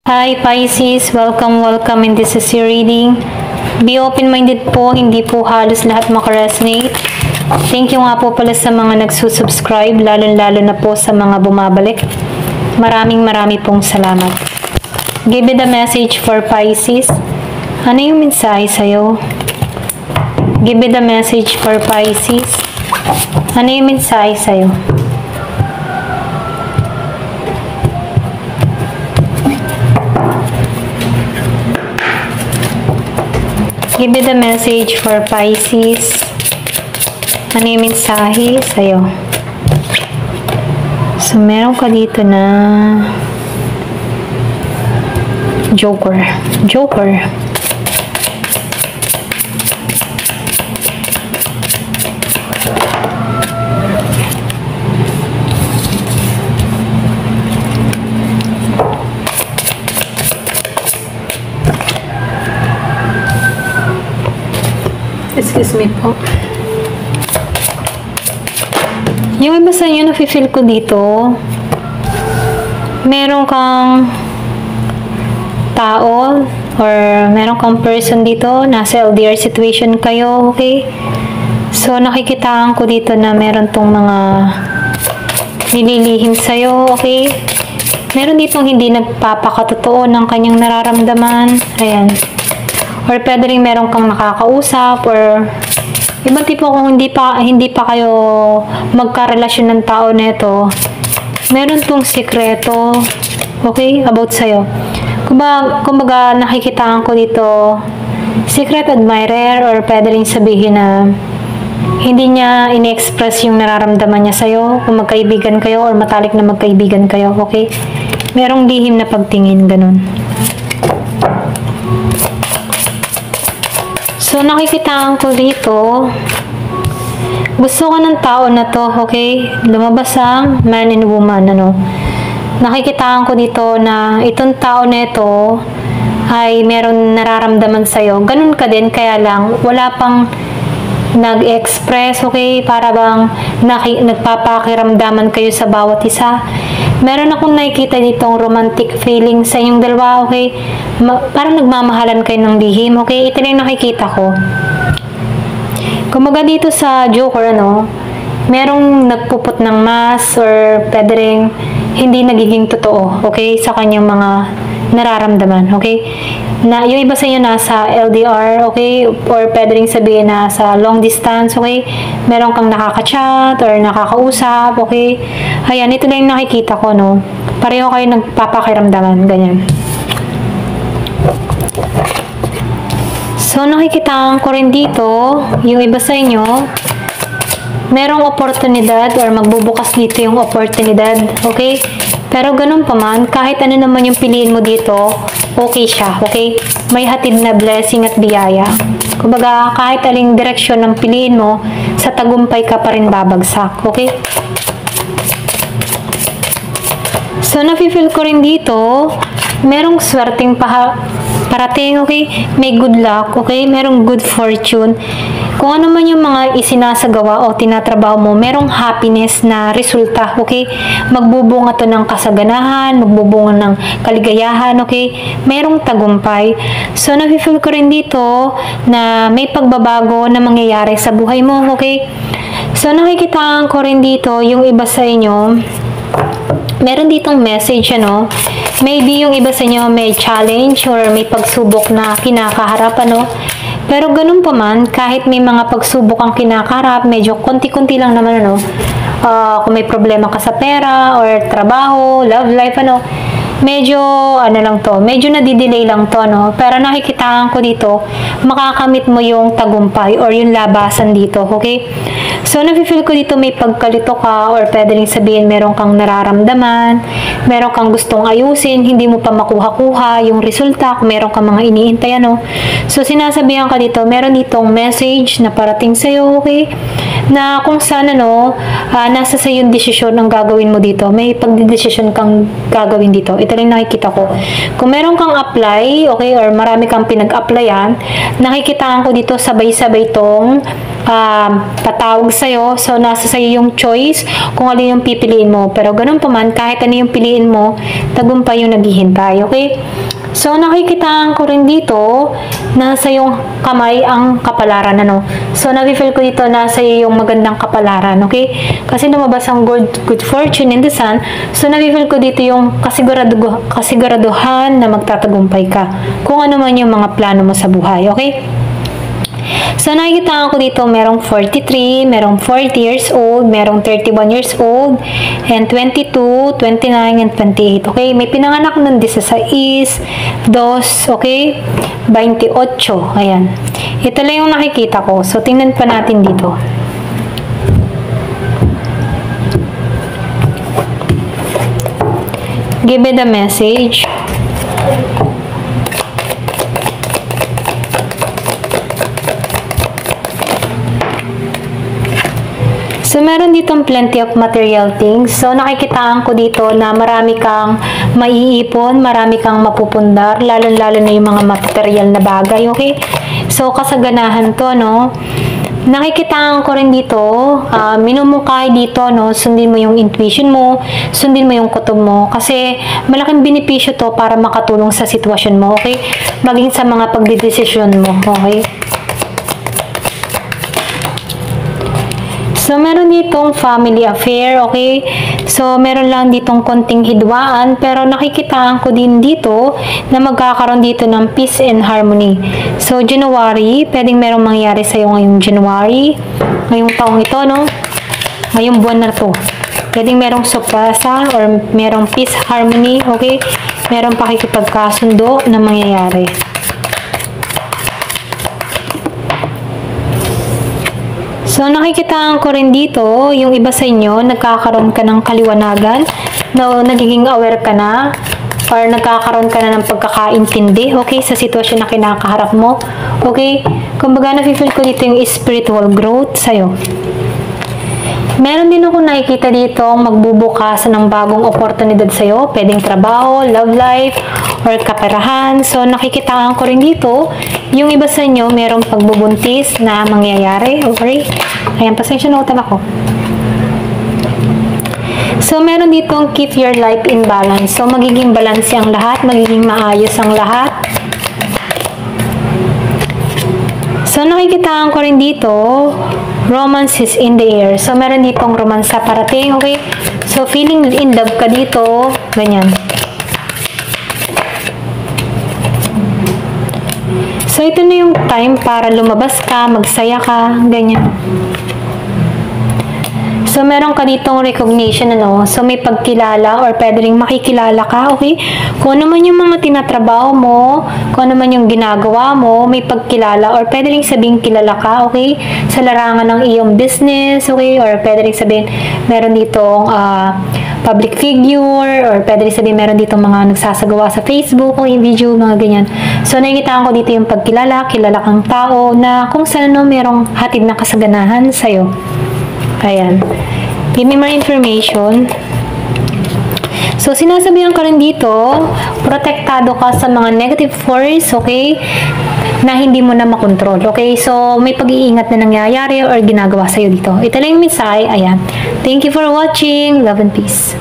Hi Pisces, welcome in this is your reading. Be open-minded po, hindi po halos lahat makaresonate. Thank you nga po pala sa mga nagsusubscribe, lalo na po sa mga bumabalik. Marami pong salamat. Give me the message for Pisces. Ano yung mensahe sa'yo? Give me the message for Pisces. Ano yung mensahe sa'yo? Give me the message for Pisces. Ano yung mensahe sa'yo? So, meron ka dito na Joker. Excuse me po. Yung iba sa inyo, nafe-feel ko dito, meron kang tao or meron kang person dito, nasa LDR situation kayo, okay? So, nakikitaan ko dito na meron tong mga nililihim sa'yo, okay? Meron ditong hindi nagpapakatotoo ng kanyang nararamdaman. Ayan. Or pwede rin meron kang nakakausap or ibang tipo kung hindi pa kayo magkarelasyon ng tao nito, meron tong sikreto, okay, about sa'yo. Kumbaga nakikitaan ko dito, secret admirer, or pwede rin sabihin na hindi niya ini-express yung nararamdaman niya sa'yo, kung magkaibigan kayo or matalik na magkaibigan kayo, okay? Merong lihim na pagtingin, ganun. So, nakikitaan ko dito, gusto ko ng tao na to, okay? Lumabas ang man and woman, ano? Nakikitaan ko dito na itong tao na ito ay meron nararamdaman sa'yo. Ganun ka din, kaya lang, wala pang nag-express, okay? Para bang nagpapakiramdaman kayo sa bawat isa. Meron akong nakikita ditong romantic feeling sa inyong dalawa, okay? Parang nagmamahalan kayo ng lihim, okay? Ito na yung nakikita ko. Kumaga dito sa Joker, ano, merong nagpuput ng mask or pwede rin hindi nagiging totoo, okay? Sa kanyang mga nararamdaman, okay? Na yung iba sa inyo nasa LDR, okay? Or pwede rin sabihin na sa long distance, okay? Meron kang nakaka-chat or nakakausap, okay? Ayan, ito lang yung nakikita ko, no? Pareho kayo nagpapakiramdaman, ganyan. So, nakikitaan ko rin dito, yung iba sa inyo, merong oportunidad or magbubukas dito yung oportunidad, okay? Pero ganun pa man, kahit ano naman yung piliin mo dito, okay siya, okay? May hatid na blessing at biyaya. Kumbaga, kahit aling direksyon ng piliin mo, sa tagumpay ka pa rin babagsak, okay? So, nafe-feel ko rin dito, merong swerteng parating, okay? May good luck, okay? Merong good fortune. Kung ano man yung mga isinasagawa o tinatrabaho mo, merong happiness na resulta, okay? Magbubunga to ng kasaganahan, magbubunga ng kaligayahan, okay? Merong tagumpay. So, nafe-feel ko rin dito na may pagbabago na mangyayari sa buhay mo, okay? So, nakikitaan ko rin dito yung iba sa inyo, meron ditong message, ano? Maybe yung iba sa inyo may challenge or may pagsubok na kinakaharap, ano? Pero ganun pa man, kahit may mga pagsubok ang kinakaharap, medyo konti-konti lang naman, ano? Kung may problema ka sa pera or trabaho, love life, ano? Medyo, ano lang to, medyo nadidelay lang to, no? Pero nakikitaan ko dito, makakamit mo yung tagumpay or yung labasan dito, okay? So, nafe-feel ko dito may pagkalito ka or pwede rin sabihin meron kang nararamdaman, meron kang gustong ayusin, hindi mo pa makuha-kuha yung resulta, kung meron kang mga iniintay, ano? So, sinasabihan ka dito, meron ditong message na parating sa'yo, okay? Na kung saan, ano, nasa sa yung desisyon ang gagawin mo dito. May pagdidesisyon kang gagawin dito. Ito lang nakikita ko. Kung meron kang apply, okay, or marami kang pinag-applyan, nakikitaan ko dito sabay-sabay tong patawag tumawag sa'yo. So, nasa sa'yo yung choice kung ano yung pipiliin mo. Pero ganun pa man, kahit ano yung piliin mo, tagumpay yung naghihintay, okay? So, nakikitaan ko rin dito, nasa yung kamay ang kapalaran, ano. So, nafe-feel ko dito, nasa yung magandang kapalaran, okay? Kasi lumabas ang good fortune in the sun. So, nafe-feel ko dito yung kasiguraduhan na magtatagumpay ka. Kung ano man yung mga plano mo sa buhay, okay? So, nakikita ko dito, merong 43, merong 40 years old, merong 31 years old, and 22, 29, and 28. Okay? May pinanganak ng 16, 2, okay? 28. Ayan. Ito lang yung nakikita ko. So, tingnan pa natin dito. Give me the message. So, meron ditong plenty of material things. So, nakikitaan ko dito na marami kang maiipon, marami kang mapupundar, lalo-lalo na yung mga material na bagay, okay? So, kasaganahan to, no? Nakikitaan ko rin dito, minumukay dito, no? Sundin mo yung intuition mo, sundin mo yung kutob mo, kasi malaking benepisyo to para makatulong sa sitwasyon mo, okay? Maging sa mga pagdidesisyon mo, okay? So, meron ditong family affair, okay? So, meron lang ditong konting hidwaan, pero nakikitaan ko din dito na magkakaroon dito ng peace and harmony. So, January, pwedeng merong mangyari sa'yo ngayong January, ngayong taong ito, no? Ngayong buwan na to. Pwedeng merong surpresa or merong peace, harmony, okay? Merong pakikipagkasundo na mangyayari. So, nakikitaan ko rin dito, yung iba sa inyo, nagkakaroon ka ng kaliwanagan, na nagiging aware ka na, or nagkakaroon ka na ng pagkakaintindi, okay, sa sitwasyon na kinakaharap mo, okay? Kumbaga, nafe-feel ko dito yung spiritual growth sa'yo. Meron din ako nakikita dito magbubukas ng bagong oportunidad sa'yo, pwedeng trabaho, love life, or kaperahan. So, nakikitaan ko rin dito, yung iba sa inyo, merong pagbubuntis na mangyayari, okay? Ayan, pasensya na utan ako. So, meron ditong keep your life in balance. So, magiging balance ang lahat, magiging maayos ang lahat. So, nakikitaan ko rin dito, romance is in the air. So, meron ditong romansa parating, okay? So, feeling in love ka dito, ganyan. So, ito na yung time para lumabas ka, magsaya ka, ganyan. So, meron ka ditong recognition, ano? So, may pagkilala or pwede rin makikilala ka, okay? Kung ano man yung mga tinatrabaho mo, kung ano man yung ginagawa mo, may pagkilala or pwede rin sabihin kilala ka, okay? Sa larangan ng iyong business, okay? Or pwede rin sabihin meron ditong public figure or pwede rin sabihin meron ditong mga nagsasagawa sa Facebook o yung video, mga ganyan. So, nakikitaan ko dito yung pagkilala, kilala kang tao na kung saan no, merong hatid na kasaganahan sa'yo. Ayan. Give me more information. So, sinasabihan ko rin dito, protektado ka sa mga negative force, okay? Na hindi mo na makontrol, okay? So, may pag-iingat na nangyayari or ginagawa sa'yo dito. Ito lang yung mensahe. Ayan. Thank you for watching. Love and peace.